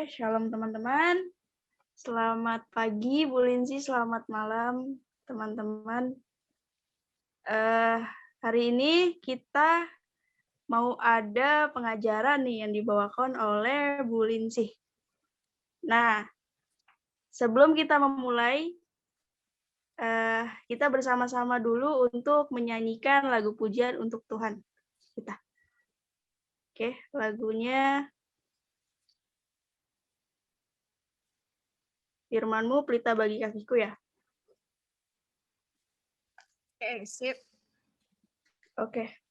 Shalom teman-teman. Selamat pagi Bu Lindsay, selamat malam teman-teman. Hari ini kita mau ada pengajaran nih yang dibawakan oleh Bu Lindsay. Nah, sebelum kita memulai, kita bersama-sama dulu untuk menyanyikan lagu pujian untuk Tuhan kita. Oke, lagunya Firman-Mu pelita bagi kakiku ya. Oke, sip. Oke.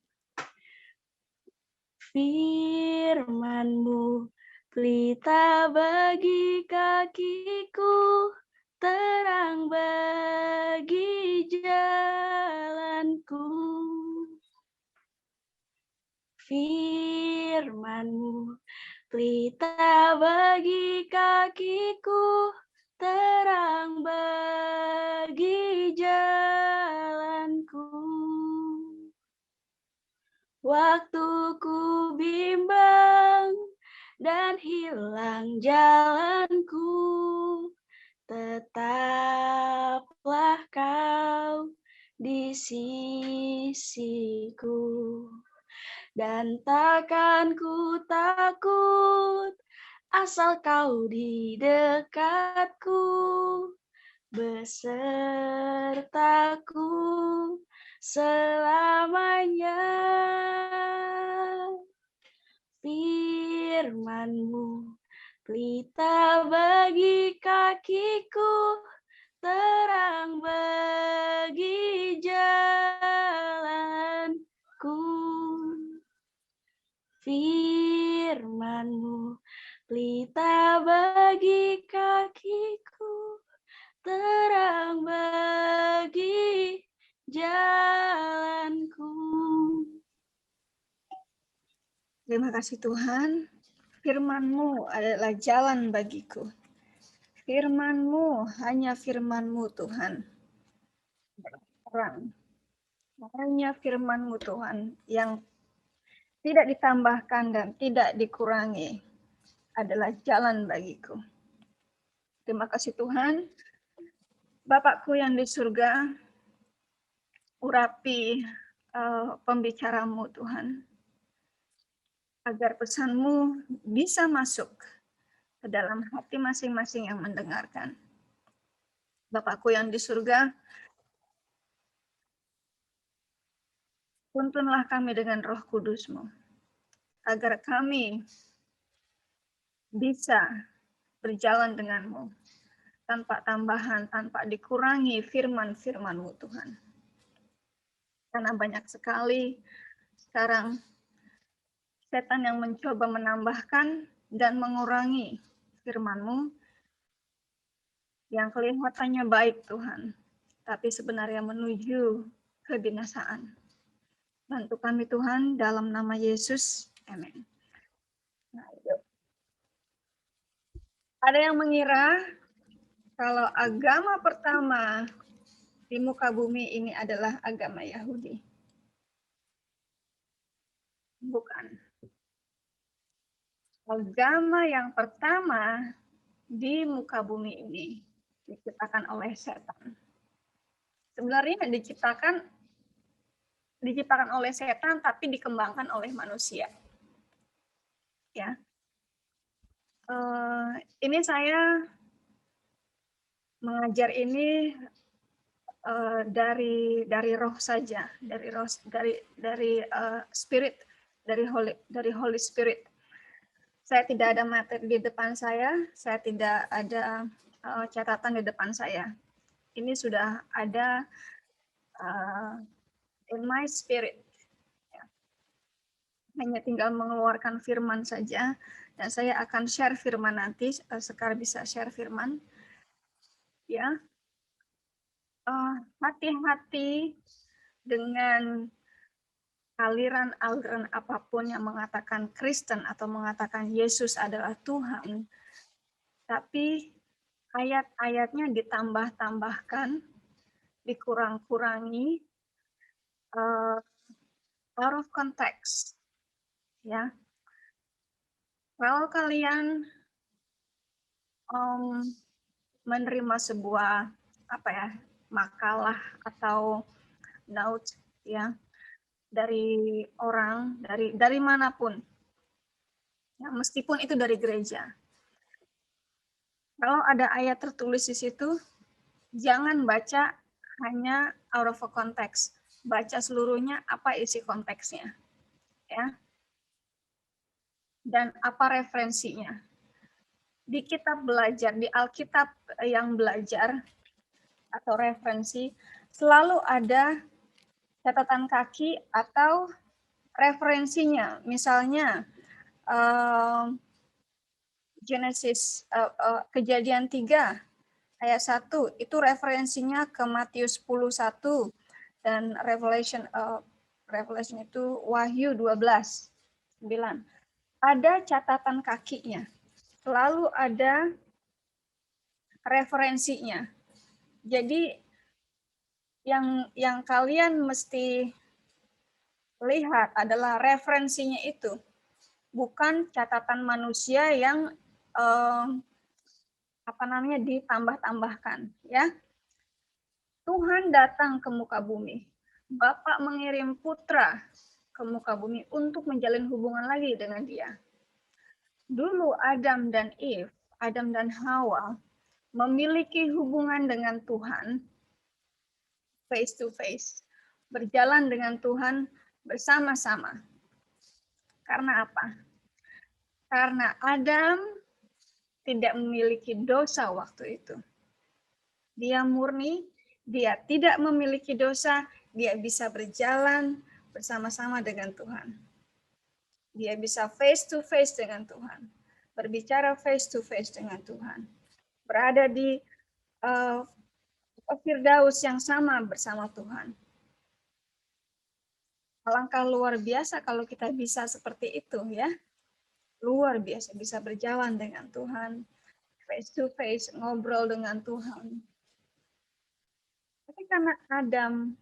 Firman-Mu pelita bagi kakiku, terang bagi jalanku. Firman-Mu pelita bagi kakiku, terang bagi jalanku. Waktu ku bimbang dan hilang jalanku, tetaplah kau di sisiku. Dan takkan ku takut, asal kau di dekatku, besertaku selamanya. Firman-Mu pelita bagi kakiku, terang bagi jalanku. Firman-Mu pelita bagi kakiku, terang bagi jalanku. Terima kasih Tuhan. Firman-Mu adalah jalan bagiku. Firman-Mu, hanya Firman-Mu Tuhan. Terang. Hanya Firman-Mu Tuhan yang tidak ditambahkan dan tidak dikurangi adalah jalan bagiku. Terima kasih Tuhan. Bapakku yang di surga, urapi pembicaramu Tuhan, agar pesan-Mu bisa masuk ke dalam hati masing-masing yang mendengarkan. Bapakku yang di surga, tuntunlah kami dengan Roh Kudus-Mu, agar kami bisa berjalan dengan-Mu, tanpa tambahan, tanpa dikurangi firman-firman-Mu Tuhan. Karena banyak sekali sekarang setan yang mencoba menambahkan dan mengurangi firman-Mu yang kelihatannya baik Tuhan, tapi sebenarnya menuju kebinasaan. Bantu kami Tuhan dalam nama Yesus. Amin. Nah, ada yang mengira kalau agama pertama di muka bumi ini adalah agama Yahudi. Bukan. Agama yang pertama di muka bumi ini diciptakan oleh setan. Sebenarnya diciptakan oleh setan tapi dikembangkan oleh manusia. Ya. Ini saya mengajar ini dari roh saja, dari spirit, dari Holy Spirit. Saya tidak ada materi di depan saya tidak ada catatan di depan saya. Ini sudah ada in my spirit. Ya. Hanya tinggal mengeluarkan firman saja, dan saya akan share firman nanti. Sekar bisa share firman. Ya, hati-hati dengan aliran-aliran apapun yang mengatakan Kristen atau mengatakan Yesus adalah Tuhan, tapi ayat-ayatnya ditambah-tambahkan, dikurang-kurangi, out of context. Ya, kalau kalian menerima sebuah makalah atau note ya dari orang dari manapun ya, meskipun itu dari gereja. Kalau ada ayat tertulis di situ, jangan baca hanya out of context. Baca seluruhnya apa isi konteksnya. Ya. Dan apa referensinya. Di kitab belajar, di Alkitab yang belajar atau referensi, selalu ada catatan kaki atau referensinya. Misalnya, Genesis Kejadian 3 ayat 1 itu referensinya ke Matius 10:1 dan Revelation itu Wahyu 12:9. Ada catatan kakinya. Selalu ada referensinya. Jadi yang kalian mesti lihat adalah referensinya itu, bukan catatan manusia yang ditambah-tambahkan, ya. Tuhan datang ke muka bumi. Bapa mengirim putra ke muka bumi untuk menjalin hubungan lagi dengan dia. Dulu Adam dan Eve, Adam dan Hawa memiliki hubungan dengan Tuhan face to face, berjalan dengan Tuhan bersama-sama. Karena apa? Karena Adam tidak memiliki dosa waktu itu. Dia murni, dia tidak memiliki dosa, dia bisa berjalan bersama-sama dengan Tuhan. Dia bisa face to face dengan Tuhan, berbicara face to face dengan Tuhan, berada di Firdaus yang sama bersama Tuhan. Alangkah luar biasa kalau kita bisa seperti itu, ya. Luar biasa, bisa berjalan dengan Tuhan, face to face, ngobrol dengan Tuhan. Tapi karena Adam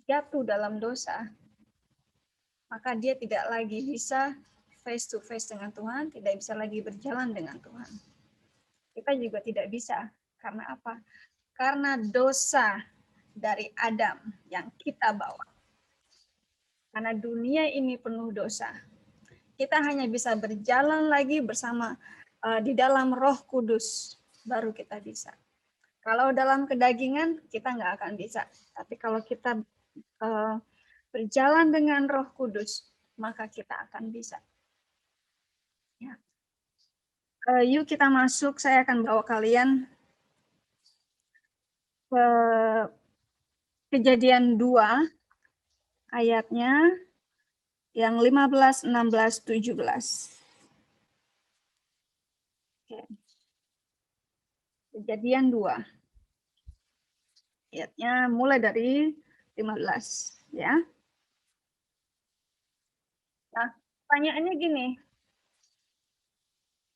jatuh dalam dosa, maka dia tidak lagi bisa face to face dengan Tuhan, tidak bisa lagi berjalan dengan Tuhan. Kita juga tidak bisa. Karena apa? Karena dosa dari Adam yang kita bawa. Karena dunia ini penuh dosa. Kita hanya bisa berjalan lagi bersama di dalam Roh Kudus, baru kita bisa. Kalau dalam kedagingan, kita nggak akan bisa. Tapi kalau kita berjalan dengan Roh Kudus, maka kita akan bisa. Ya. Yuk kita masuk, saya akan bawa kalian ke Kejadian 2, ayatnya yang 15, 16, 17. Oke. Kejadian 2. Ayatnya mulai dari 15, ya. Nah, pertanyaannya gini.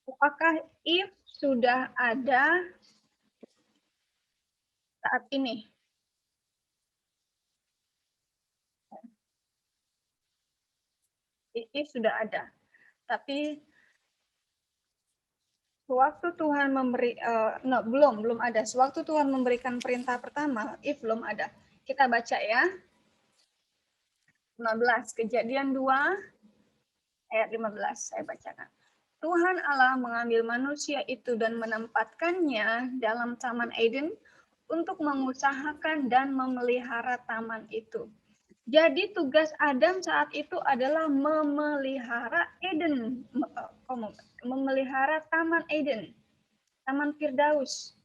Apakah if sudah ada saat ini? If sudah ada. Tapi sewaktu Tuhan belum ada. Sewaktu Tuhan memberikan perintah pertama, if belum ada. Kita baca ya. 15, Kejadian 2 ayat 15 saya bacakan. Tuhan Allah mengambil manusia itu dan menempatkannya dalam Taman Eden untuk mengusahakan dan memelihara taman itu. Jadi tugas Adam saat itu adalah memelihara Eden, memelihara Taman Eden, Taman Firdaus,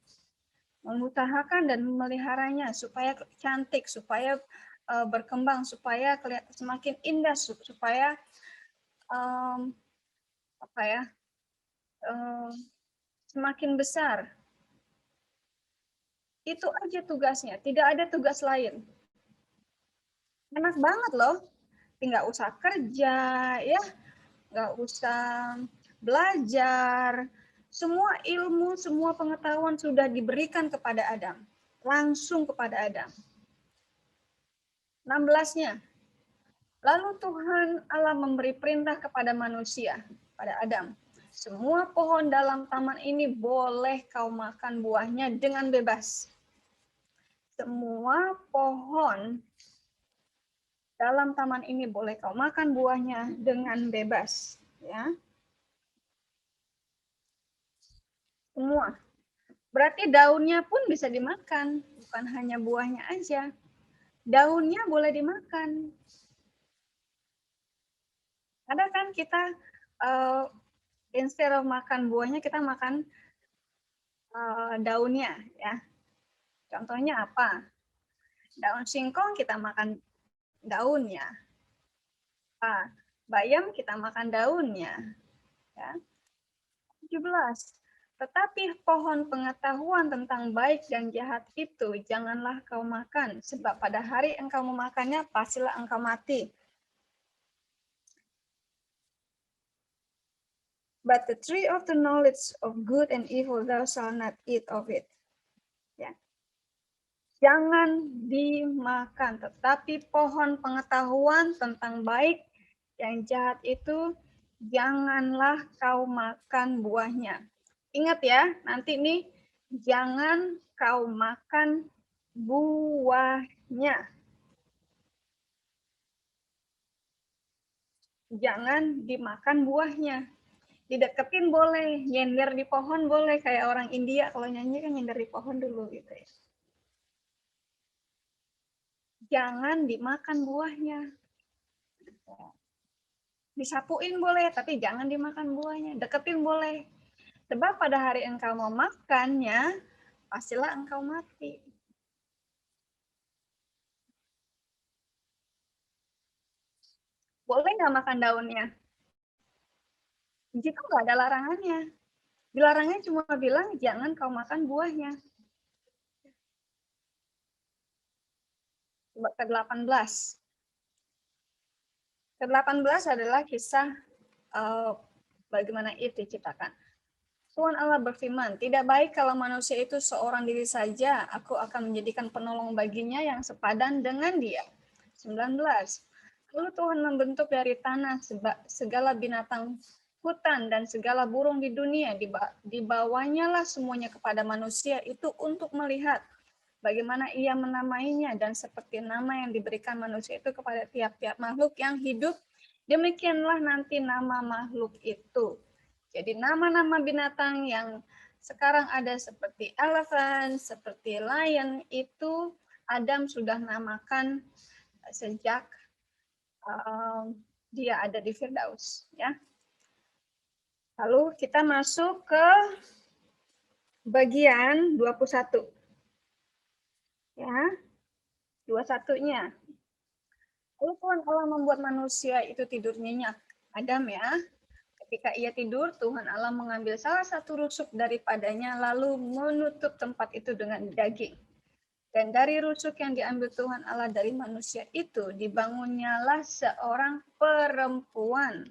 mengusahakan dan memeliharanya supaya cantik, supaya berkembang, supaya semakin indah, supaya semakin besar. Itu aja tugasnya, tidak ada tugas lain. Enak banget loh, nggak usah kerja, ya, nggak usah belajar. Semua ilmu, semua pengetahuan sudah diberikan kepada Adam, langsung kepada Adam. 16-nya. Lalu Tuhan Allah memberi perintah kepada manusia, pada Adam. Semua pohon dalam taman ini boleh kau makan buahnya dengan bebas. Semua pohon dalam taman ini boleh kau makan buahnya dengan bebas. Ya, semua. Berarti daunnya pun bisa dimakan, bukan hanya buahnya aja. Daunnya boleh dimakan. Ada kan kita instead of makan buahnya, kita makan daunnya, ya. Contohnya apa? Daun singkong kita makan daunnya. Bayam kita makan daunnya. Ya. 17. Tetapi pohon pengetahuan tentang baik dan jahat itu janganlah kau makan, sebab pada hari engkau memakannya pastilah engkau mati. But the tree of the knowledge of good and evil thou shalt not eat of it. Ya. Jangan dimakan, tetapi pohon pengetahuan tentang baik dan jahat itu janganlah kau makan buahnya. Ingat ya, nanti nih jangan kau makan buahnya. Jangan dimakan buahnya. Dideketin boleh, nyender di pohon boleh, kayak orang India kalau nyanyi kan nyender di pohon dulu gitu ya. Jangan dimakan buahnya. Disapuin boleh, tapi jangan dimakan buahnya. Deketin boleh. Sebab pada hari engkau mau makannya, pastilah engkau mati. Boleh nggak makan daunnya? Jika nggak ada larangannya. Dilarangnya cuma bilang jangan kau makan buahnya. Coba ke-18. Ke-18 adalah kisah bagaimana Eve diciptakan. Tuhan Allah berfirman, tidak baik kalau manusia itu seorang diri saja, aku akan menjadikan penolong baginya yang sepadan dengan dia. 19. Lalu Tuhan membentuk dari tanah segala binatang hutan dan segala burung di dunia, dibawanya lah semuanya kepada manusia itu untuk melihat bagaimana ia menamainya, dan seperti nama yang diberikan manusia itu kepada tiap-tiap makhluk yang hidup, demikianlah nanti nama makhluk itu. Jadi nama-nama binatang yang sekarang ada seperti elephant, seperti lion, itu Adam sudah namakan sejak dia ada di Firdaus. Ya. Lalu kita masuk ke bagian 21. Ya, 21-nya. Lalu Tuhan Allah membuat manusia itu tidur nyenyak. Adam ya. Ketika ia tidur, Tuhan Allah mengambil salah satu rusuk daripadanya lalu menutup tempat itu dengan daging. Dan dari rusuk yang diambil Tuhan Allah dari manusia itu, dibangunnyalah seorang perempuan,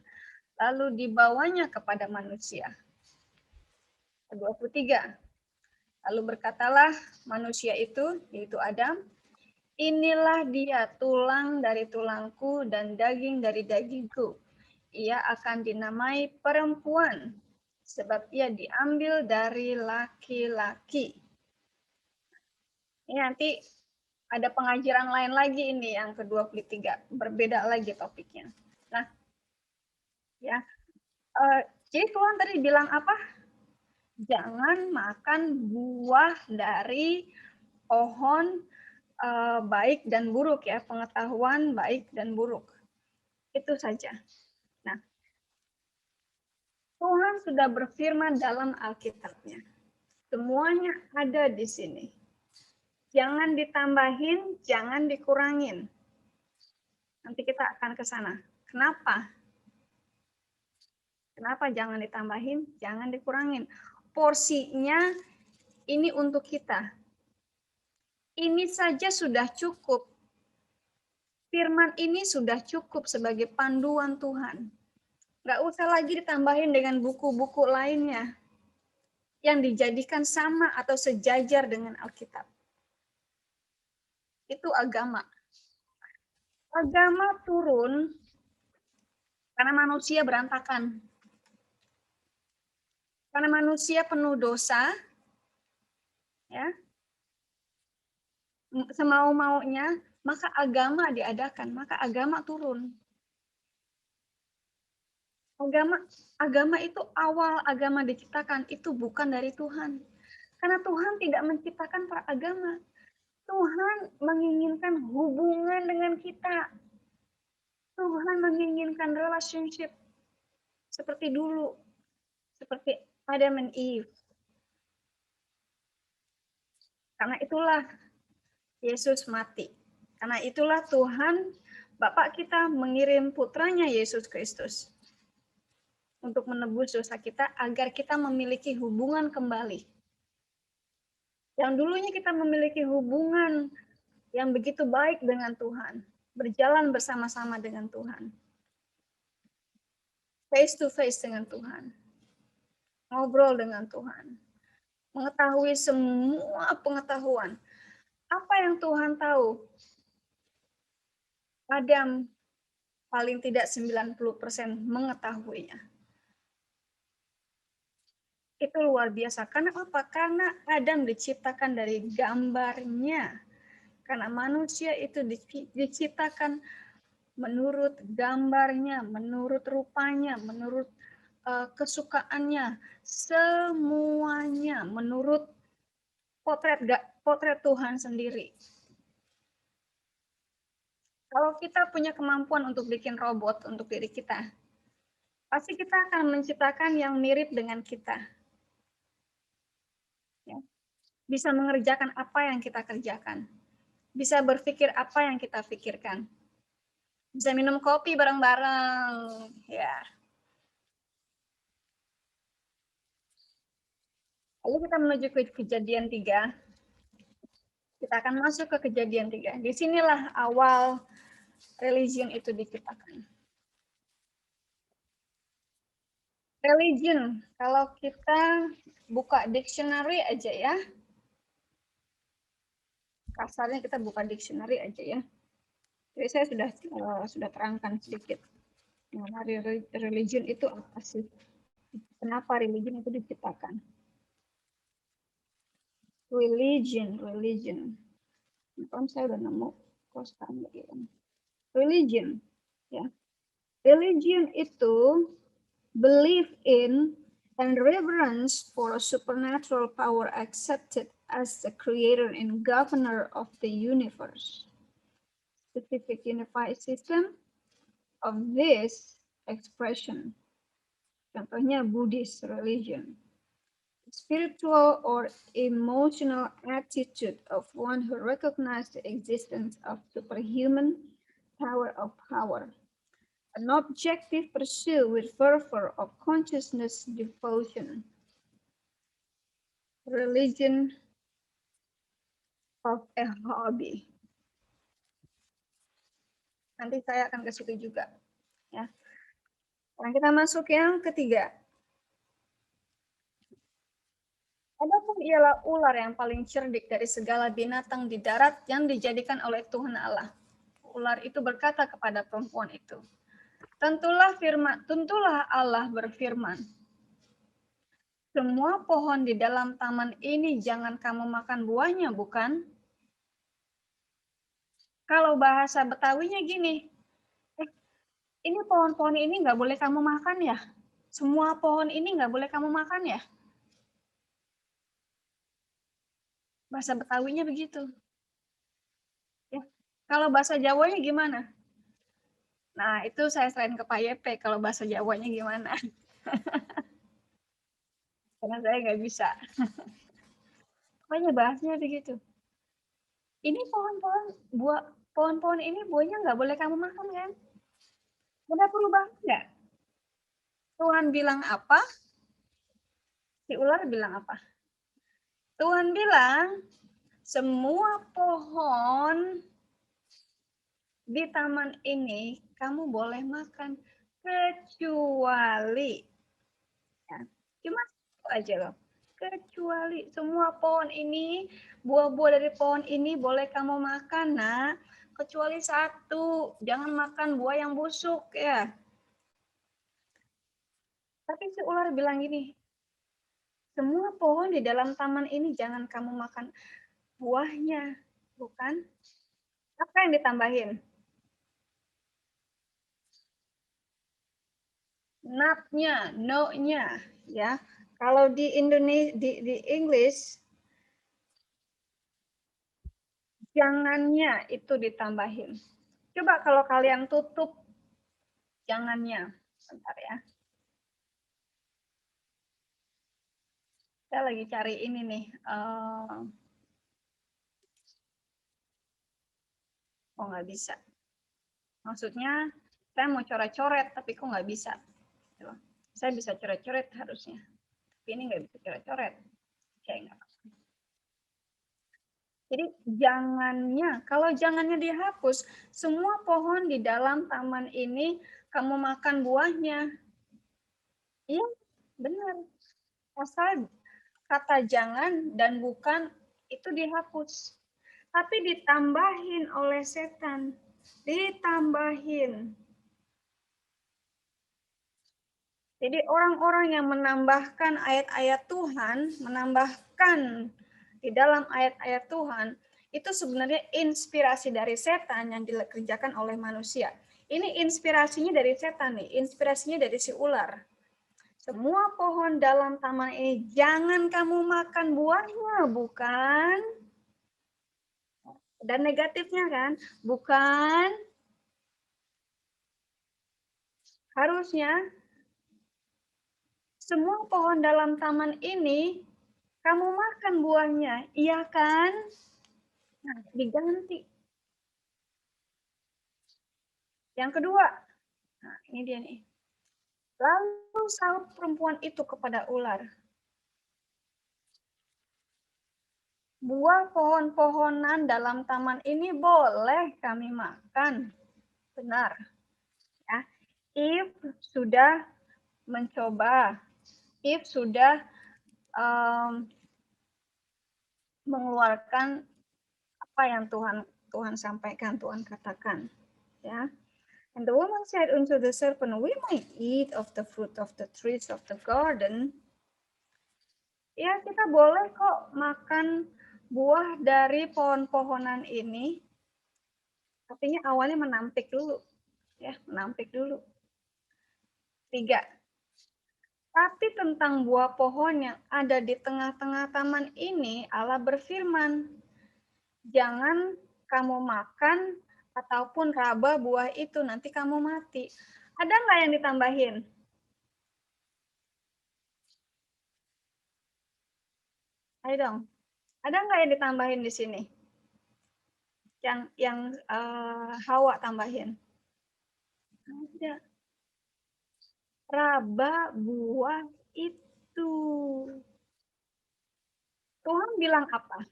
lalu dibawanya kepada manusia. 23. Lalu berkatalah manusia itu, yaitu Adam, inilah dia tulang dari tulangku dan daging dari dagingku. Ia akan dinamai perempuan, sebab ia diambil dari laki-laki. Ini nanti ada pengajaran lain lagi ini yang ke-23, berbeda lagi topiknya. Nah, ya, jadi Tuhan tadi bilang apa? Jangan makan buah dari pohon baik dan buruk ya, pengetahuan baik dan buruk. Itu saja. Nah, Tuhan sudah berfirman dalam Alkitabnya. Semuanya ada di sini. Jangan ditambahin, jangan dikurangin. Nanti kita akan ke sana. Kenapa? Kenapa jangan ditambahin, jangan dikurangin? Porsinya ini untuk kita. Ini saja sudah cukup. Firman ini sudah cukup sebagai panduan Tuhan. Nggak usah lagi ditambahin dengan buku-buku lainnya yang dijadikan sama atau sejajar dengan Alkitab. Itu agama. Agama turun karena manusia berantakan. Karena manusia penuh dosa, ya, semau-maunya, maka agama diadakan, maka agama turun. Agama itu awal agama diciptakan itu bukan dari Tuhan. Karena Tuhan tidak menciptakan para agama. Tuhan menginginkan hubungan dengan kita. Tuhan menginginkan relationship seperti dulu, seperti Adam and Eve. Karena itulah Yesus mati. Karena itulah Tuhan, Bapak kita mengirim putranya Yesus Kristus untuk menebus dosa kita agar kita memiliki hubungan kembali. Yang dulunya kita memiliki hubungan yang begitu baik dengan Tuhan, berjalan bersama-sama dengan Tuhan, face to face dengan Tuhan, ngobrol dengan Tuhan, mengetahui semua pengetahuan. Apa yang Tuhan tahu? Adam paling tidak 90% mengetahuinya. Itu luar biasa. Karena apa? Karena Adam diciptakan dari gambarnya. Karena manusia itu diciptakan menurut gambarnya, menurut rupanya, menurut kesukaannya, semuanya menurut potret Tuhan sendiri. Kalau kita punya kemampuan untuk bikin robot untuk diri kita, pasti kita akan menciptakan yang mirip dengan kita. Ya. Bisa mengerjakan apa yang kita kerjakan. Bisa berpikir apa yang kita pikirkan. Bisa minum kopi bareng-bareng. Ya. Lalu kita menuju ke kejadian 3. Kita akan masuk ke kejadian 3. Disinilah awal religion itu diciptakan. Religion, kalau kita buka dictionary aja ya. Kasarnya kita buka dictionary aja ya. Jadi saya sudah terangkan sedikit. Religion itu apa sih? Kenapa religion itu diciptakan? Religion. Kan saya udah nemu kostan religion, ya. Religion itu belief in and reverence for a supernatural power accepted as the creator and governor of the universe. Specific unified system of this expression. Contohnya Buddhist religion. Spiritual or emotional attitude of one who recognizes the existence of superhuman power of power. An objective pursuit with fervor of consciousness devotion. Religion of a hobby. Nanti saya akan ke situ juga. Ya. Sekarang kita masuk yang ketiga. Adapun ialah ular yang paling cerdik dari segala binatang di darat yang dijadikan oleh Tuhan Allah. Ular itu berkata kepada perempuan itu, tentulah Allah berfirman, semua pohon di dalam taman ini jangan kamu makan buahnya, bukan? Kalau bahasa Betawinya gini, ini pohon-pohon ini nggak boleh kamu makan ya? Semua pohon ini nggak boleh kamu makan ya? Bahasa Betawinya begitu. Ya. Kalau bahasa Jawanya gimana? Nah, itu saya selain ke Pak Yepe, kalau bahasa Jawanya gimana? Karena saya nggak bisa. Pokoknya bahasnya begitu. Ini pohon-pohon ini buahnya nggak boleh kamu makan kan? Ada perubahan nggak? Tuhan bilang apa? Si ular bilang apa? Tuhan bilang, semua pohon di taman ini kamu boleh makan kecuali, ya, cuma satu aja loh, kecuali semua pohon ini, buah-buah dari pohon ini boleh kamu makan, nak, kecuali satu, jangan makan buah yang busuk ya. Tapi si ular bilang gini, semua pohon di dalam taman ini jangan kamu makan buahnya, bukan? Apa yang ditambahin? Not-nya, no-nya, ya. Kalau di Indonesia, di English, jangannya itu ditambahin. Coba kalau kalian tutup jangannya. Bentar ya. Saya lagi cari ini nih. Oh, nggak bisa. Maksudnya, saya mau coret-coret, tapi kok nggak bisa. Saya bisa coret-coret harusnya. Tapi ini nggak bisa coret-coret. Oke, nggak apa-apa. Jadi jangannya, kalau jangannya dihapus, semua pohon di dalam taman ini kamu makan buahnya. Iya, benar. Asal kata jangan dan bukan itu dihapus. Tapi ditambahin oleh setan. Ditambahin. Jadi orang-orang yang menambahkan ayat-ayat Tuhan, menambahkan di dalam ayat-ayat Tuhan, itu sebenarnya inspirasi dari setan yang dikerjakan oleh manusia. Ini inspirasinya dari setan nih, inspirasinya dari si ular. Semua pohon dalam taman ini jangan kamu makan buahnya, bukan? Dan negatifnya kan, bukan? Harusnya semua pohon dalam taman ini kamu makan buahnya, iya kan? Nah, diganti. Yang kedua, nah ini dia nih. Lalu sahut perempuan itu kepada ular, buah pohon-pohonan dalam taman ini boleh kami makan. Benar. Ya. If sudah mencoba, if sudah mengeluarkan apa yang Tuhan sampaikan, Tuhan katakan. Ya. And the woman said unto the serpent, we might eat of the fruit of the trees of the garden. Ya, kita boleh kok makan buah dari pohon-pohonan ini. Artinya awalnya menampik dulu. Ya, menampik dulu. 3. Tapi tentang buah pohon yang ada di tengah-tengah taman ini, Allah berfirman, jangan kamu makan ataupun raba buah itu, nanti kamu mati. Ada nggak yang ditambahin? Ayo dong. Ada nggak yang ditambahin di sini? Yang Hawa tambahin? Ada. Raba buah itu. Tuhan bilang apa?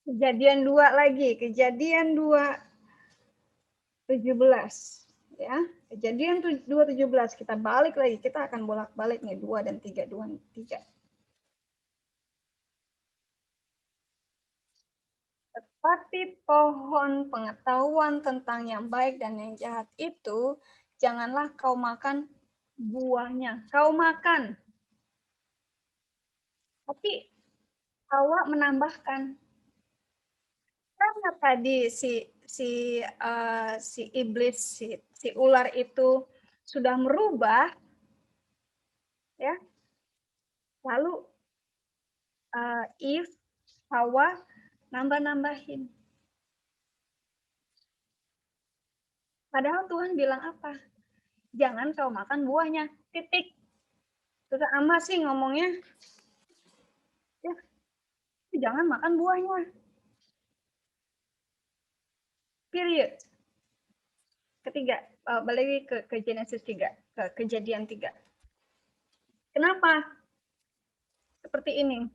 Kejadian 2 lagi, Kejadian 2:17 ya. Kejadian 2:17 kita balik lagi, kita akan bolak-balik nih 2 dan 3, 2 dan 3. Tetapi pohon pengetahuan tentang yang baik dan yang jahat itu janganlah kau makan buahnya. Kau makan. Tapi Hawa menambahkan, karena tadi si iblis, si ular itu sudah merubah, ya. Lalu Eve, Hawa nambah-nambahin. Padahal Tuhan bilang apa? Jangan kau makan buahnya, titik. Susah amat sih ngomongnya. Ya, jangan makan buahnya. Period. Ketiga, balik lagi ke Genesis 3, ke Kejadian 3. Kenapa? Seperti ini.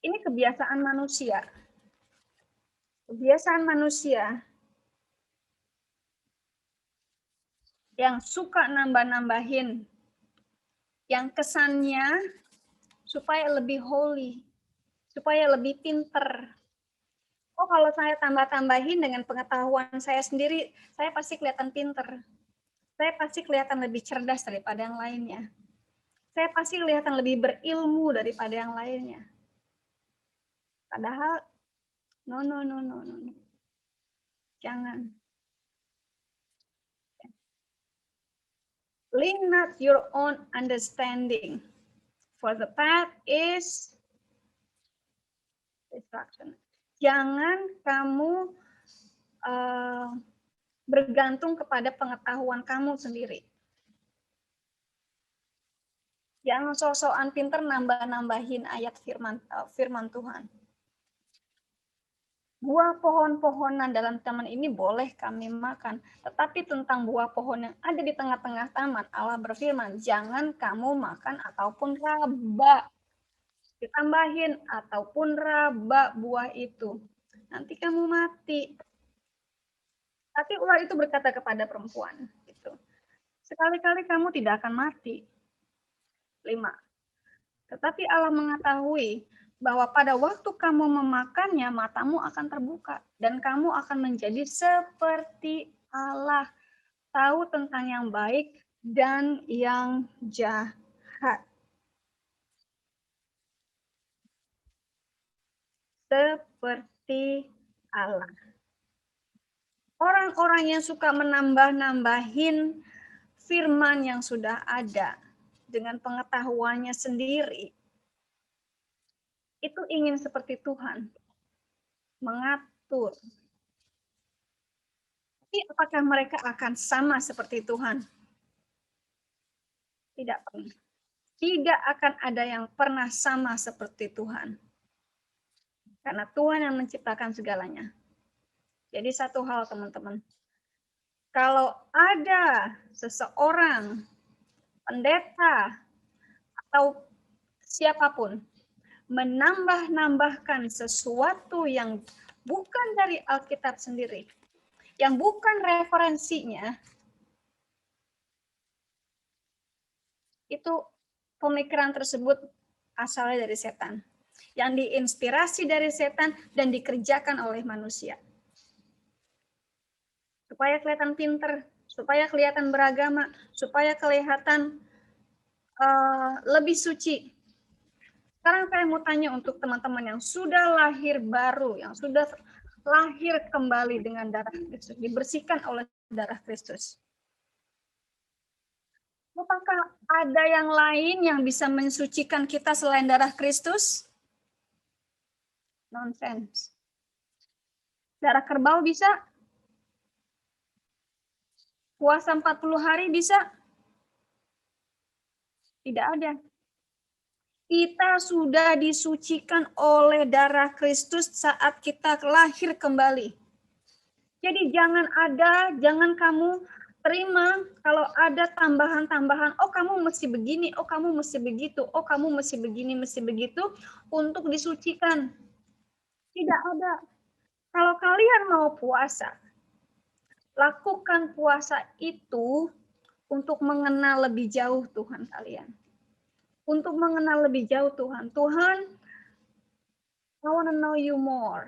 Ini kebiasaan manusia. Kebiasaan manusia yang suka nambah-nambahin, yang kesannya supaya lebih holy, supaya lebih pinter. Oh, kalau saya tambah-tambahin dengan pengetahuan saya sendiri, saya pasti kelihatan pinter. Saya pasti kelihatan lebih cerdas daripada yang lainnya. Saya pasti kelihatan lebih berilmu daripada yang lainnya. Padahal, no. Jangan. Lean not your own understanding, for the path is destruction. Jangan kamu bergantung kepada pengetahuan kamu sendiri. Jangan sok-sokan pinter nambah-nambahin ayat firman Tuhan. Buah pohon-pohonan dalam taman ini boleh kami makan, tetapi tentang buah pohon yang ada di tengah-tengah taman, Allah berfirman, jangan kamu makan ataupun raba. Ditambahin, ataupun raba buah itu. Nanti kamu mati. Tapi ular itu berkata kepada perempuan, gitu. Sekali-kali kamu tidak akan mati. 5. Tetapi Allah mengetahui bahwa pada waktu kamu memakannya, matamu akan terbuka. Dan kamu akan menjadi seperti Allah. Tahu tentang yang baik dan yang jahat. Seperti Allah. Orang-orang yang suka menambah-nambahin firman yang sudah ada dengan pengetahuannya sendiri, itu ingin seperti Tuhan, mengatur. Tapi apakah mereka akan sama seperti Tuhan? Tidak pernah. Tidak akan ada yang pernah sama seperti Tuhan. Karena Tuhan yang menciptakan segalanya. Jadi satu hal teman-teman, kalau ada seseorang, pendeta, atau siapapun, menambah-nambahkan sesuatu yang bukan dari Alkitab sendiri, yang bukan referensinya, itu pemikiran tersebut asalnya dari setan, yang diinspirasi dari setan dan dikerjakan oleh manusia. Supaya kelihatan pinter, supaya kelihatan beragama, supaya kelihatan lebih suci. Sekarang saya mau tanya untuk teman-teman yang sudah lahir baru, yang sudah lahir kembali dengan darah Kristus, dibersihkan oleh darah Kristus. Apakah ada yang lain yang bisa mensucikan kita selain darah Kristus? Nonsense. Darah kerbau bisa? Puasa 40 hari bisa? Tidak ada. Kita sudah disucikan oleh darah Kristus saat kita lahir kembali. Jadi jangan kamu terima kalau ada tambahan-tambahan, oh kamu mesti begini, oh kamu mesti begitu, oh kamu mesti begini, mesti begitu, untuk disucikan. Tidak ada. Kalau kalian mau puasa, lakukan puasa itu untuk mengenal lebih jauh Tuhan kalian. Untuk mengenal lebih jauh Tuhan. Tuhan, I want to know you more.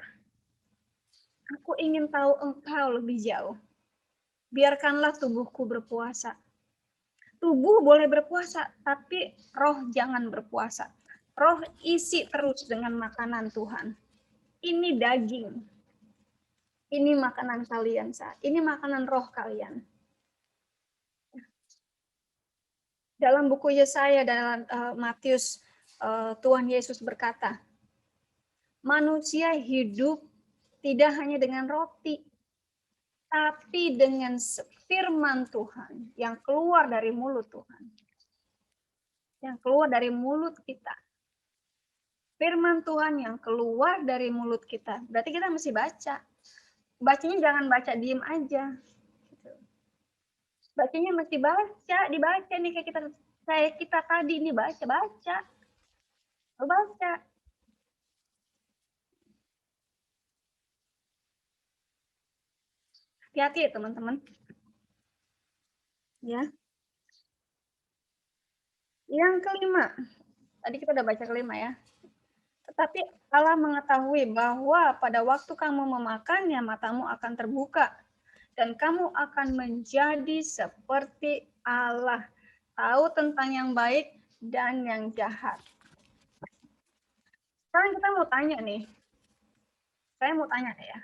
Aku ingin tahu Engkau lebih jauh. Biarkanlah tubuhku berpuasa. Tubuh boleh berpuasa, tapi roh jangan berpuasa. Roh isi terus dengan makanan Tuhan. Ini daging. Ini makanan kalian, ini makanan roh kalian. Dalam buku Yesaya dan Matius, Tuhan Yesus berkata, manusia hidup tidak hanya dengan roti, tapi dengan firman Tuhan yang keluar dari mulut Tuhan. Yang keluar dari mulut kita. Firman Tuhan yang keluar dari mulut kita. Berarti kita mesti baca. Bacanya jangan baca diem aja. Bacanya mesti dibaca nih kayak kita tadi nih baca. Hati-hati ya teman-teman. Ya. Yang kelima. Tadi kita udah baca kelima ya. Tetapi Allah mengetahui bahwa pada waktu kamu memakannya, matamu akan terbuka. Dan kamu akan menjadi seperti Allah. Tahu tentang yang baik dan yang jahat. Sekarang kita mau tanya nih. Saya mau tanya ya.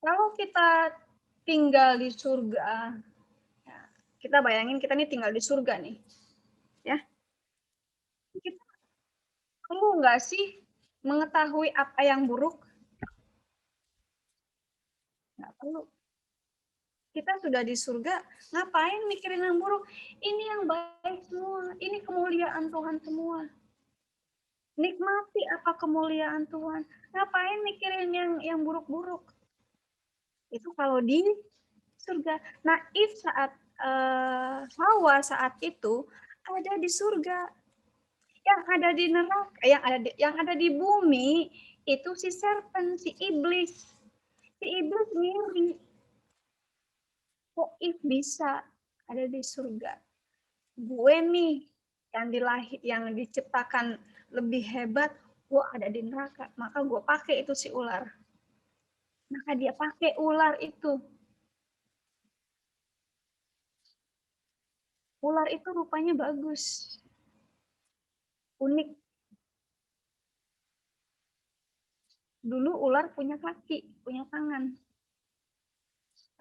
Kalau kita tinggal di surga, ya, kita bayangin kita nih tinggal di surga nih. Ya. Kita perlu nggak sih mengetahui apa yang buruk? Nggak perlu. Kita sudah di surga, ngapain mikirin yang buruk? Ini yang baik semua. Ini kemuliaan Tuhan semua. Nikmati apa kemuliaan Tuhan. Ngapain mikirin yang buruk-buruk? Itu kalau di surga. Nah, saat Hawa saat itu ada di surga. Yang ada di neraka, yang ada di bumi itu si serpent, si iblis. Si iblis ngiri. Kok bisa ada di surga? Gue nih yang diciptakan lebih hebat, gue ada di neraka. Maka gue pakai itu si ular. Maka dia pakai ular itu. Ular itu rupanya bagus. Unik. Dulu ular punya kaki, punya tangan.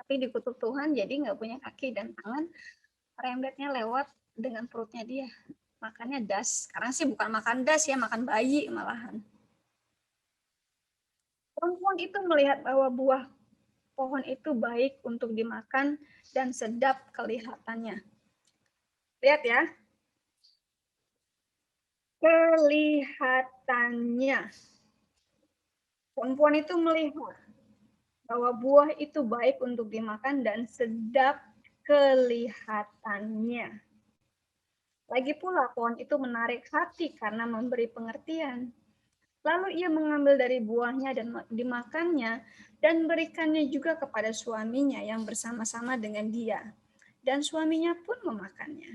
Tapi dikutuk Tuhan jadi nggak punya kaki dan tangan, rembetnya lewat dengan perutnya dia. Makannya das. Sekarang sih bukan makan das ya, makan bayi malahan. Perempuan itu melihat bahwa buah pohon itu baik untuk dimakan dan sedap kelihatannya. Lihat ya. Kelihatannya. Perempuan itu melihat bahwa buah itu baik untuk dimakan dan sedap kelihatannya. Lagi pula pohon itu menarik hati karena memberi pengertian. Lalu ia mengambil dari buahnya dan dimakannya dan berikannya juga kepada suaminya yang bersama-sama dengan dia. Dan suaminya pun memakannya.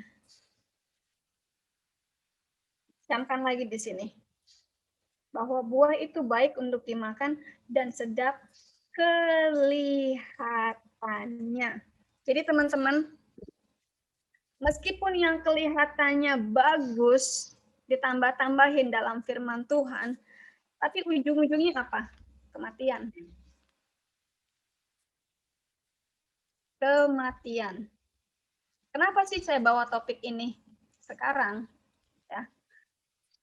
Camkan lagi di sini. Bahwa buah itu baik untuk dimakan dan sedap kelihatannya. Jadi teman-teman, meskipun yang kelihatannya bagus ditambah-tambahin dalam firman Tuhan, tapi ujung-ujungnya apa? Kematian. Kematian. Kenapa sih saya bawa topik ini sekarang? Ya.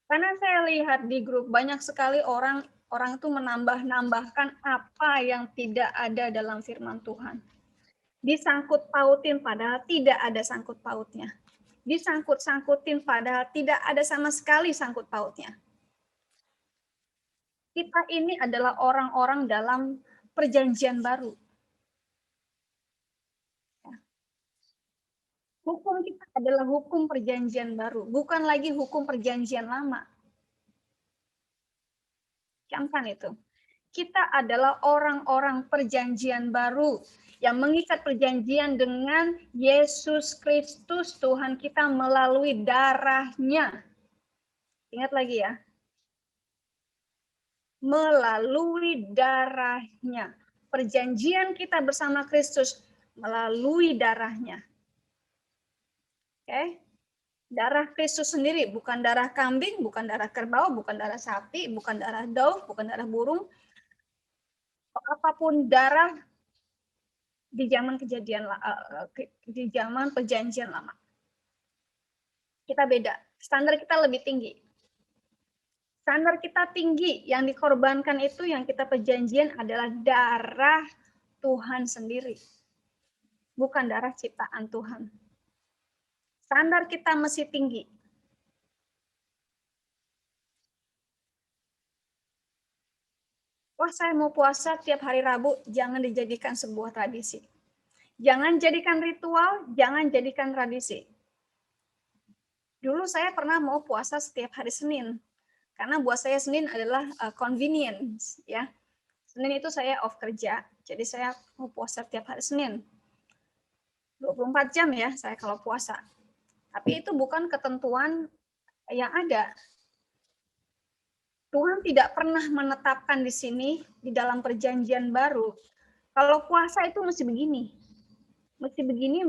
Karena saya lihat di grup banyak sekali orang itu menambah-nambahkan apa yang tidak ada dalam firman Tuhan. Disangkut pautin padahal tidak ada sangkut pautnya. Disangkut-sangkutin padahal tidak ada sama sekali sangkut pautnya. Kita ini adalah orang-orang dalam perjanjian baru. Hukum kita adalah hukum perjanjian baru, bukan lagi hukum perjanjian lama. Camkan itu. Kita adalah orang-orang perjanjian baru yang mengikat perjanjian dengan Yesus Kristus Tuhan kita melalui darahnya. Ingat lagi ya. Melalui darahnya. Perjanjian kita bersama Kristus melalui darahnya. Oke. Darah Kristus sendiri, bukan darah kambing, bukan darah kerbau, bukan darah sapi, bukan darah daun, bukan darah burung. Apapun darah di zaman di zaman perjanjian lama. Kita beda, standar kita lebih tinggi. Standar kita tinggi, yang dikorbankan itu yang kita perjanjian adalah darah Tuhan sendiri. Bukan darah ciptaan Tuhan. Standar kita mesti tinggi. Wah, saya mau puasa tiap hari Rabu, jangan dijadikan sebuah tradisi. Jangan jadikan ritual, jangan jadikan tradisi. Dulu saya pernah mau puasa setiap hari Senin, karena buat saya Senin adalah convenience, ya. Senin itu saya off kerja, jadi saya mau puasa tiap hari Senin. 24 jam ya saya kalau puasa. Tapi itu bukan ketentuan yang ada. Tuhan tidak pernah menetapkan di sini, di dalam perjanjian baru, kalau puasa itu mesti begini. mesti begini,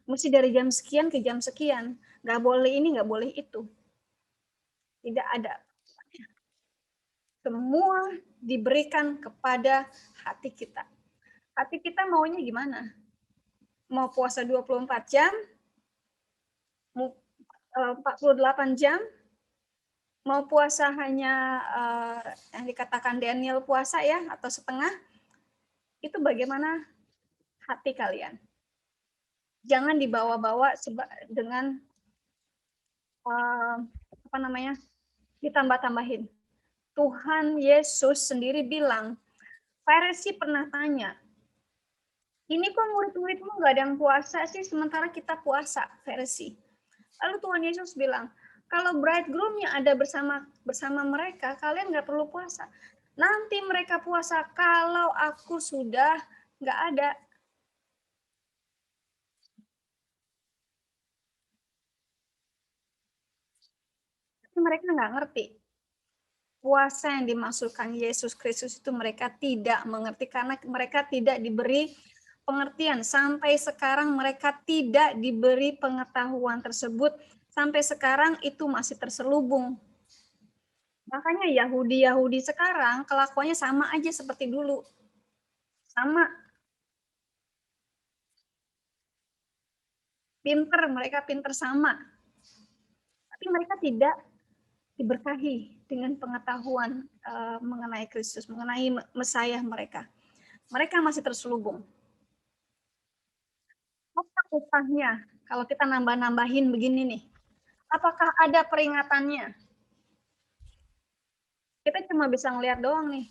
mesti dari jam sekian ke jam sekian. Nggak boleh ini, nggak boleh itu. Tidak ada. Semua diberikan kepada hati kita. Hati kita maunya gimana? Mau puasa 24 jam, mau 48 jam, mau puasa hanya yang dikatakan Daniel puasa ya, atau setengah, itu bagaimana hati kalian. Jangan dibawa-bawa dengan ditambah-tambahin. Tuhan Yesus sendiri bilang, Farisi pernah tanya, ini kok murid-muridmu nggak ada yang puasa sih, sementara kita puasa, Farisi. Lalu Tuhan Yesus bilang, kalau bridegroomnya ada bersama mereka, kalian nggak perlu puasa. Nanti mereka puasa kalau aku sudah nggak ada. Tapi mereka nggak ngerti. Puasa yang dimaksudkan Yesus Kristus itu mereka tidak mengerti karena mereka tidak diberi pengertian. Sampai sekarang mereka tidak diberi pengetahuan tersebut. Sampai sekarang itu masih terselubung. Makanya Yahudi sekarang kelakuannya sama aja seperti dulu. Sama. Mereka pinter sama. Tapi mereka tidak diberkahi dengan pengetahuan mengenai Kristus, mengenai Mesias mereka. Mereka masih terselubung. Apa upahnya kalau kita nambah-nambahin begini nih? Apakah ada peringatannya? Kita cuma bisa ngelihat doang nih.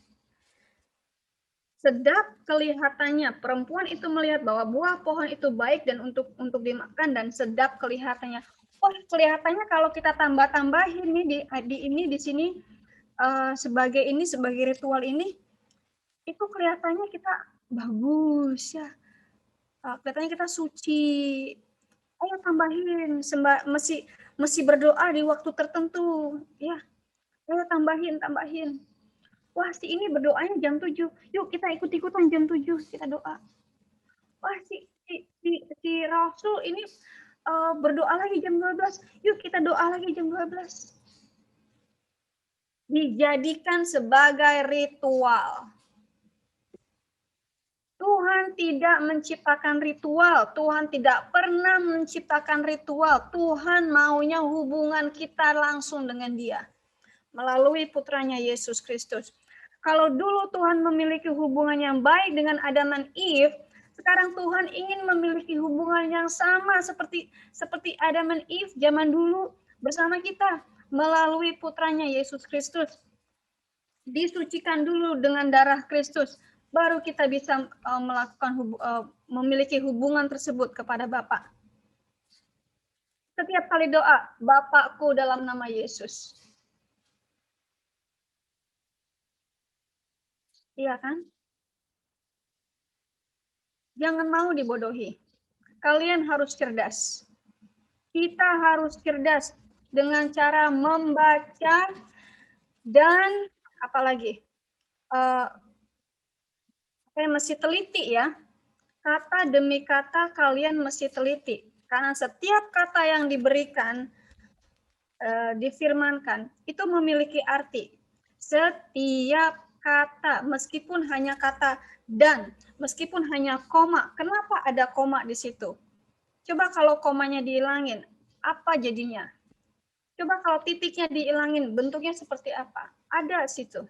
Sedap kelihatannya, perempuan itu melihat bahwa buah pohon itu baik dan untuk dimakan dan sedap kelihatannya. Oh, kelihatannya kalau kita tambah-tambahin nih di sini sebagai ritual ini, itu kelihatannya kita bagus ya. Kelihatannya kita suci. Ayo tambahin, mesti berdoa di waktu tertentu, ya. Ayo tambahin. Wah, si ini berdoanya jam 7. Yuk kita ikut-ikutan jam 7 kita doa. Wah, si Rasul ini berdoa lagi jam 12. Yuk kita doa lagi jam 12. Dijadikan sebagai ritual. Tuhan tidak menciptakan ritual. Tuhan tidak pernah menciptakan ritual. Tuhan maunya hubungan kita langsung dengan Dia melalui putranya Yesus Kristus. Kalau dulu Tuhan memiliki hubungan yang baik dengan Adam dan Eve, sekarang Tuhan ingin memiliki hubungan yang sama seperti Adam dan Eve zaman dulu bersama kita melalui putranya Yesus Kristus. Disucikan dulu dengan darah Kristus, baru kita bisa memiliki hubungan tersebut kepada Bapa. Setiap kali doa, Bapakku dalam nama Yesus. Iya kan? Jangan mau dibodohi. Kalian harus cerdas. Kita harus cerdas dengan cara membaca dan apalagi mesti teliti ya. Kata demi kata kalian mesti teliti. Karena setiap kata yang diberikan, difirmankan, itu memiliki arti. Setiap kata, meskipun hanya kata dan, meskipun hanya koma. Kenapa ada koma di situ? Coba kalau komanya dihilangin, apa jadinya? Coba kalau titiknya dihilangin, bentuknya seperti apa? Ada situ.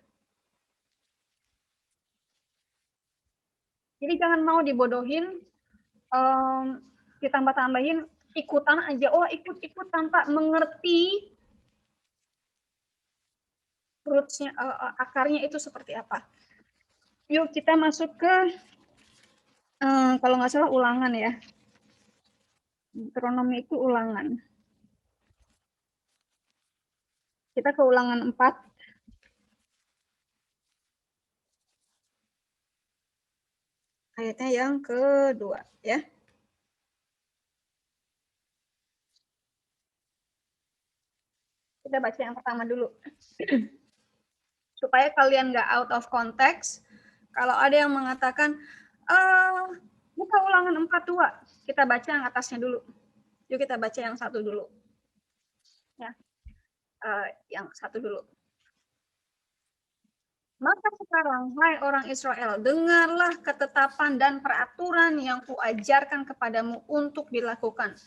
Jadi jangan mau dibodohin, ditambah-tambahin, ikutan aja. Oh, ikut-ikut tanpa mengerti roots-nya, akarnya itu seperti apa. Yuk kita masuk ke, kalau nggak salah ulangan ya. Deuteronomi itu ulangan. Kita ke ulangan 4. Ayatnya yang kedua ya. Kita baca yang pertama dulu. Supaya kalian nggak out of context. Kalau ada yang mengatakan, Buka Ulangan 4:2. Kita baca yang atasnya dulu. Yuk kita baca yang satu dulu. Ya, yang satu dulu. Maka sekarang, hai orang Israel, dengarlah ketetapan dan peraturan yang kuajarkan kepadamu untuk dilakukan,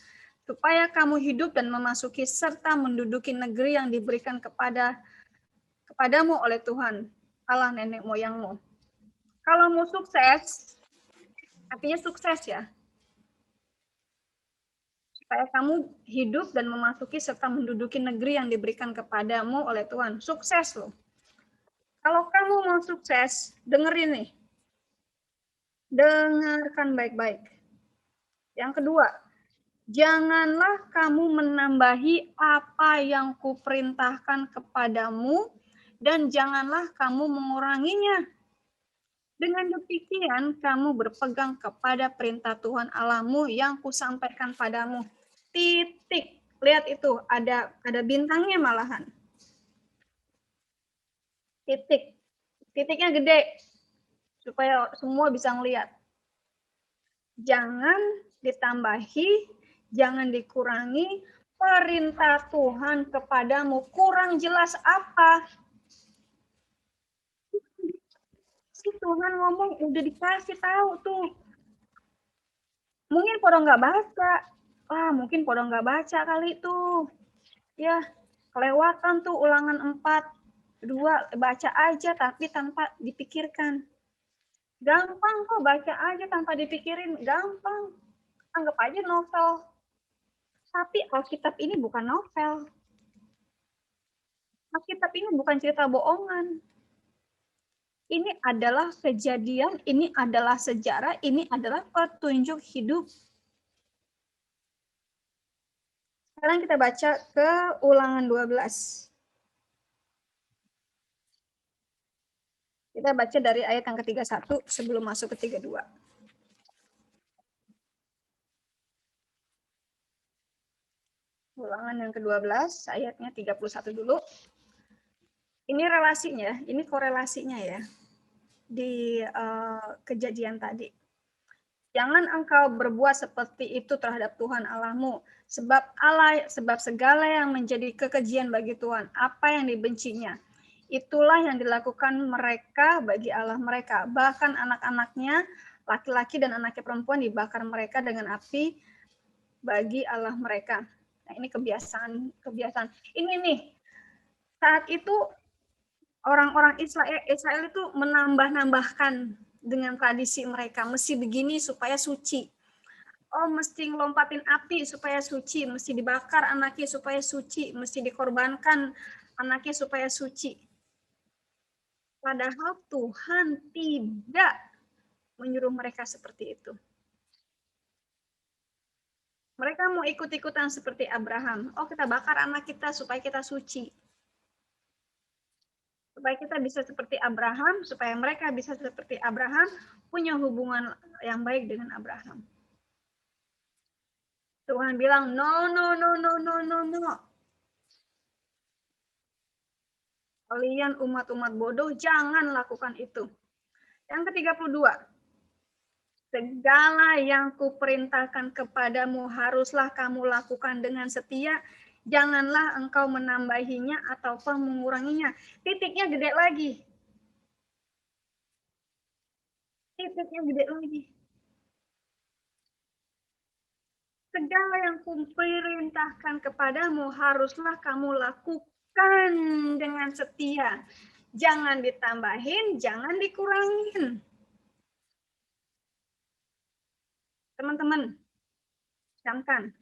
supaya kamu hidup dan memasuki serta menduduki negeri yang diberikan kepadamu oleh Tuhan, Allah nenek moyangmu. Kalau mau sukses, artinya sukses ya, supaya kamu hidup dan memasuki serta menduduki negeri yang diberikan kepadamu oleh Tuhan. Sukses loh. Kalau kamu mau sukses, dengerin nih. Dengarkan baik-baik. Yang kedua, janganlah kamu menambahi apa yang kuperintahkan kepadamu dan janganlah kamu menguranginya. Dengan demikian, kamu berpegang kepada perintah Tuhan Allahmu yang kusampaikan padamu. Titik. Lihat itu, ada bintangnya malahan. Titik. Titiknya gede, supaya semua bisa ngelihat. Jangan ditambahi, jangan dikurangi perintah Tuhan kepadamu. Kurang jelas apa? Si Tuhan ngomong udah dikasih tahu tuh. Mungkin pada nggak baca. Mungkin pada nggak baca kali tuh. Ya, kelewatan tuh Ulangan 4:2, baca aja tapi tanpa dipikirkan. Gampang kok, baca aja tanpa dipikirin, gampang. Anggap aja novel. Tapi Alkitab ini bukan novel. Alkitab ini bukan cerita bohongan. Ini adalah kejadian, ini adalah sejarah, ini adalah petunjuk hidup. Sekarang kita baca ke Ulangan 12. Kita baca dari ayat yang ke-31 sebelum masuk ke 32. Ulangan yang ke-12, ayatnya 31 dulu. Ini relasinya, ini korelasinya ya di kejadian tadi. Jangan engkau berbuat seperti itu terhadap Tuhan Allahmu, sebab segala yang menjadi kekejian bagi Tuhan, apa yang dibencinya, itulah yang dilakukan mereka bagi Allah mereka. Bahkan anak-anaknya, laki-laki dan anaknya perempuan dibakar mereka dengan api bagi Allah mereka. Nah, ini kebiasaan. Ini nih, saat itu orang-orang Israel itu menambah-nambahkan dengan tradisi mereka, mesti begini supaya suci. Oh, mesti ngelompatin api supaya suci, mesti dibakar anaknya supaya suci, mesti dikorbankan anaknya supaya suci. Padahal Tuhan tidak menyuruh mereka seperti itu. Mereka mau ikut-ikutan seperti Abraham. Oh, kita bakar anak kita supaya kita suci. Supaya kita bisa seperti Abraham, supaya mereka bisa seperti Abraham, punya hubungan yang baik dengan Abraham. Tuhan bilang, no. Kalian umat-umat bodoh, jangan lakukan itu. Yang ke-32, segala yang kuperintahkan kepadamu haruslah kamu lakukan dengan setia, janganlah engkau menambahinya ataupun menguranginya. Titiknya gede lagi. Segala yang kuperintahkan kepadamu haruslah kamu lakukan dengan setia. Jangan ditambahin, jangan dikurangin. Teman-teman, camkan.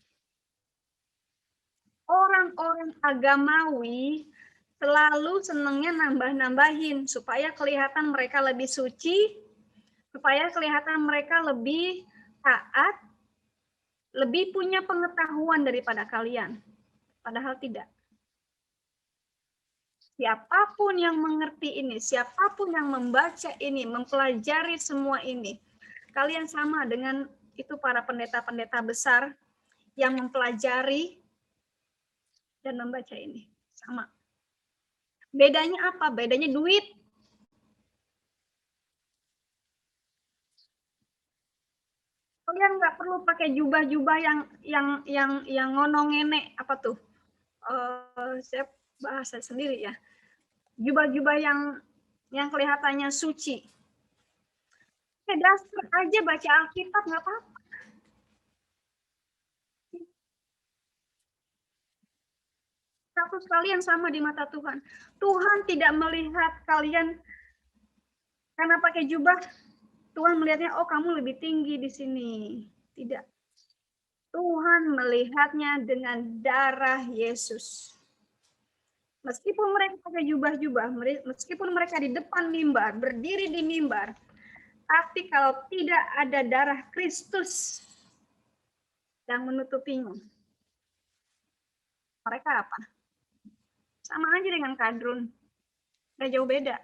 Orang-orang agamawi selalu senangnya nambah-nambahin supaya kelihatan mereka lebih suci, supaya kelihatan mereka lebih taat, lebih punya pengetahuan daripada kalian. Padahal tidak. Siapapun yang mengerti ini, siapapun yang membaca ini, mempelajari semua ini, kalian sama dengan itu para pendeta-pendeta besar yang mempelajari dan membaca ini. Sama. Bedanya apa? Bedanya duit. Kalian nggak perlu pakai jubah-jubah yang ngonong nenek apa tuh? Saya bahasa sendiri ya. Jubah-jubah yang kelihatannya suci. Dasar aja baca Alkitab nggak apa-apa. Status kalian sama di mata Tuhan. Tuhan tidak melihat kalian karena pakai jubah. Tuhan melihatnya, oh kamu lebih tinggi di sini. Tidak. Tuhan melihatnya dengan darah Yesus. Meskipun mereka pakai jubah-jubah, meskipun mereka di depan mimbar, berdiri di mimbar, tapi kalau tidak ada darah Kristus yang menutupinya, mereka apa? Sama aja dengan kadrun. Nggak jauh beda.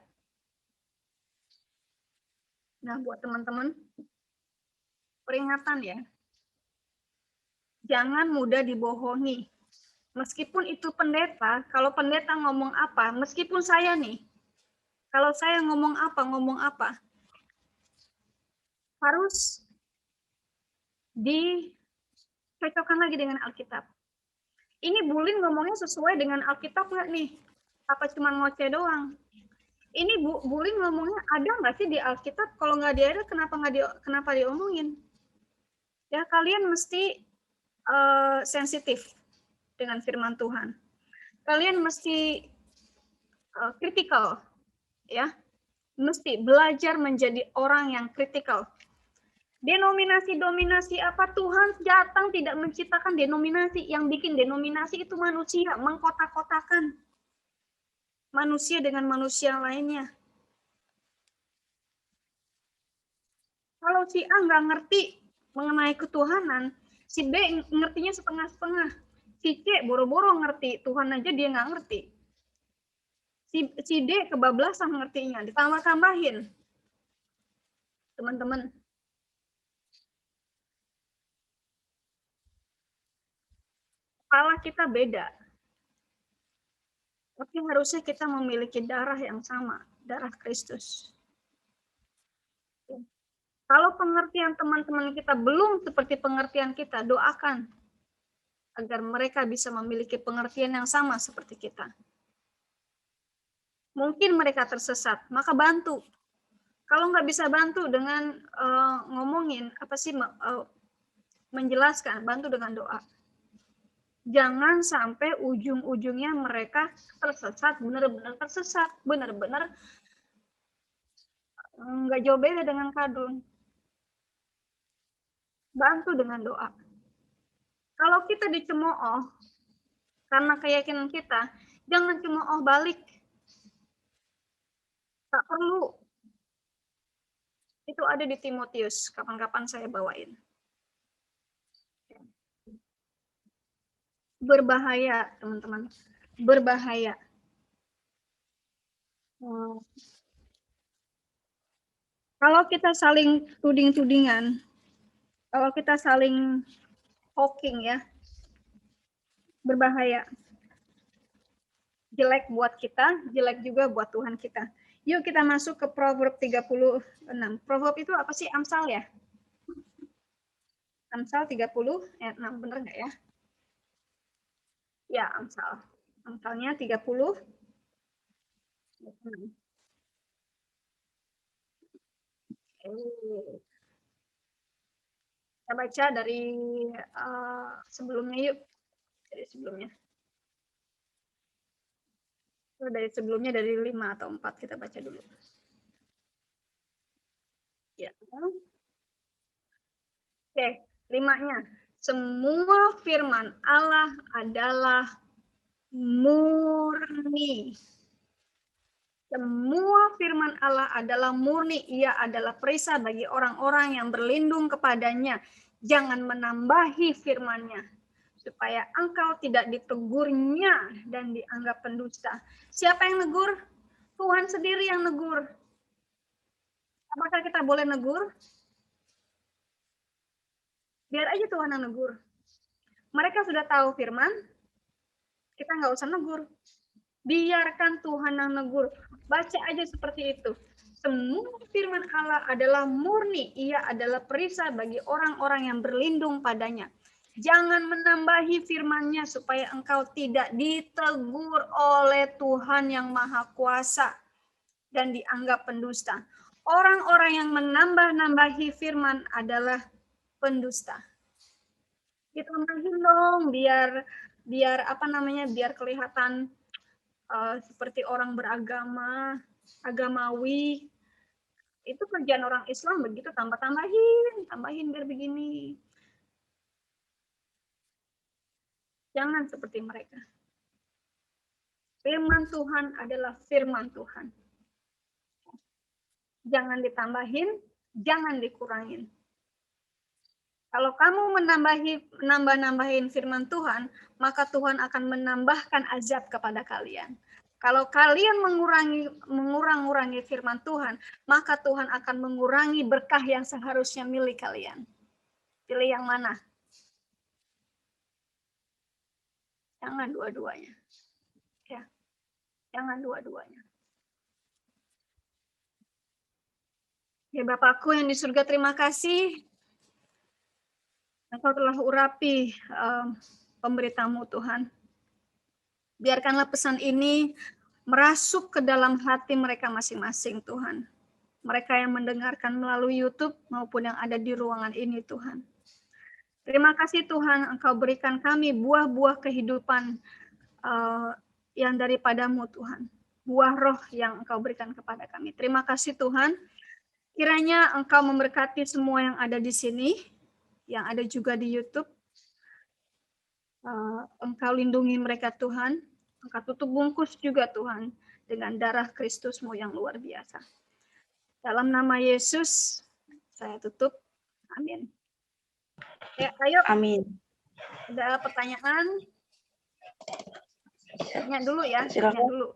Nah, buat teman-teman, peringatan ya. Jangan mudah dibohongi. Meskipun itu pendeta, kalau pendeta ngomong apa, meskipun saya nih, kalau saya ngomong apa, harus dicocokkan lagi dengan Alkitab. Ini Bulin ngomongnya sesuai dengan Alkitab nggak nih? Apa cuma ngoceh doang? Ini Bulin ngomongnya ada nggak sih di Alkitab? Kalau nggak ada, kenapa diomongin? Ya kalian mesti sensitif dengan firman Tuhan. Kalian mesti kritikal, ya. Mesti belajar menjadi orang yang kritikal. Denominasi apa, Tuhan datang tidak menciptakan denominasi. Yang bikin denominasi itu manusia, mengkotak-kotakan manusia dengan manusia lainnya. Kalau si A nggak ngerti mengenai ketuhanan, si B ngertinya setengah-setengah. Si C boro-boro ngerti, Tuhan aja dia nggak ngerti. Si D kebablasan ngertinya, ditambah-tambahin. Teman-teman, kepala kita beda. Tapi harusnya kita memiliki darah yang sama, darah Kristus. Kalau pengertian teman-teman kita belum seperti pengertian kita, doakan agar mereka bisa memiliki pengertian yang sama seperti kita. Mungkin mereka tersesat, maka bantu. Kalau nggak bisa bantu dengan ngomongin, menjelaskan, bantu dengan doa. Jangan sampai ujung-ujungnya mereka tersesat, benar-benar tersesat, benar-benar nggak jauh beda dengan kadrun. Bantu dengan doa. Kalau kita dicemooh karena keyakinan kita, jangan cemooh balik. Tak perlu. Itu ada di Timotius, kapan-kapan saya bawain. Berbahaya, teman-teman. Berbahaya. Kalau kita saling tuding-tudingan, kalau kita saling talking ya, berbahaya. Jelek buat kita, jelek juga buat Tuhan kita. Yuk kita masuk ke Proverb 36. Proverb itu apa sih? Amsal ya? Amsal 30 ayat 6, bener nggak ya? Ya, Amsal. Amsalnya 30 ayat 6. Kita baca dari sebelumnya yuk. Dari sebelumnya dari 5 atau 4 kita baca dulu. Ya. Oke, 5-nya. Semua firman Allah adalah murni. Semua firman Allah adalah murni. Ia adalah perisai bagi orang-orang yang berlindung kepadanya. Jangan menambahi firman-Nya, supaya engkau tidak ditegurnya dan dianggap pendusta. Siapa yang negur? Tuhan sendiri yang negur. Apakah kita boleh negur? Biar aja Tuhan yang negur. Mereka sudah tahu firman, kita nggak usah negur. Biarkan Tuhan yang negur. Baca aja seperti itu. Semua firman Allah adalah murni. Ia adalah perisai bagi orang-orang yang berlindung padanya. Jangan menambahi firman-Nya supaya engkau tidak ditegur oleh Tuhan yang Maha Kuasa dan dianggap pendusta. Orang-orang yang menambah-nambahi firman adalah pendusta. Ditambahin dong biar apa namanya, biar kelihatan seperti orang beragama, agamawi. Itu kerjaan orang Islam begitu, tambahin biar begini. Jangan seperti mereka. Firman Tuhan adalah firman Tuhan. Jangan ditambahin, jangan dikurangin. Kalau kamu menambah-nambahin firman Tuhan, maka Tuhan akan menambahkan azab kepada kalian. Kalau kalian mengurang-urangi firman Tuhan, maka Tuhan akan mengurangi berkah yang seharusnya milik kalian. Pilih yang mana? Jangan dua-duanya. Ya. Jangan dua-duanya. Ya Bapakku yang di surga, terima kasih. Engkau telah urapi pemberitamu Tuhan. Biarkanlah pesan ini merasuk ke dalam hati mereka masing-masing Tuhan. Mereka yang mendengarkan melalui YouTube maupun yang ada di ruangan ini Tuhan. Terima kasih Tuhan, Engkau berikan kami buah-buah kehidupan yang daripadamu Tuhan. Buah roh yang Engkau berikan kepada kami. Terima kasih Tuhan. Kiranya Engkau memberkati semua yang ada di sini, yang ada juga di YouTube. Engkau lindungi mereka Tuhan. Engkau tutup bungkus juga Tuhan dengan darah Kristus-Mu yang luar biasa. Dalam nama Yesus, saya tutup. Amin. Ya, ayo. Amin. Ada pertanyaan? Tanya dulu ya. Silakan. Tanya dulu.